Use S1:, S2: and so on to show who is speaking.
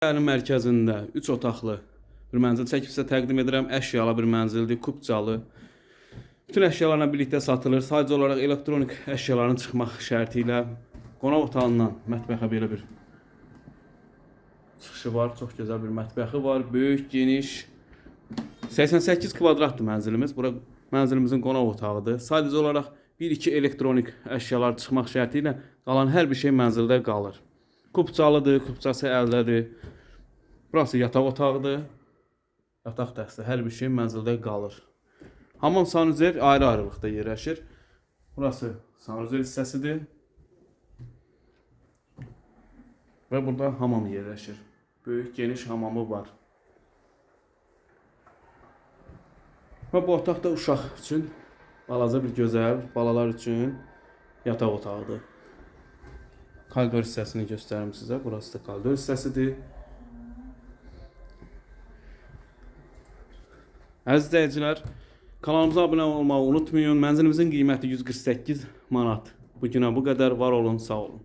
S1: Şəhərin mərkəzində 3 otaqlı bir mənzil çəkib sizə təqdim edirəm. Əşyalı bir mənzildir, kubcalı. Bütün əşyalarla birlikdə satılır. Sadəcə olaraq elektronik əşyaların çıxmaq şərti ilə qonaq otağından mətbəxə belə bir çıxışı var. Çox gözəl bir mətbəxi var. Böyük, geniş. 88 kvadratdır mənzilimiz. Bura mənzilimizin qonaq otağıdır. Sadəcə olaraq 1-2 elektronik əşyalar çıxmaq şərti ilə qalan hər bir şey mənzildə qalır. Kubcalıdır, kubcası əldədir. Burası yataq otağıdır. Yataq dəstə, hər bir şey mənzildə qalır. Hamam sanuzer ayrı-ayrılıqda yerləşir. Burası sanuzer hissəsidir. Və burada hamam yerləşir. Böyük, geniş hamamı var. Və bu otaq da uşaq üçün balaca bir gözəl, balalar üçün yataq otağıdır. Koridor hissəsini göstərim sizə. Burası da koridor hissəsidir. Əziz izləyicilər, kanalımıza abunə olmağı unutmayın. Mənzilimizin qiyməti 148 manat. Bu günə bu qədər. Var olun, sağ olun.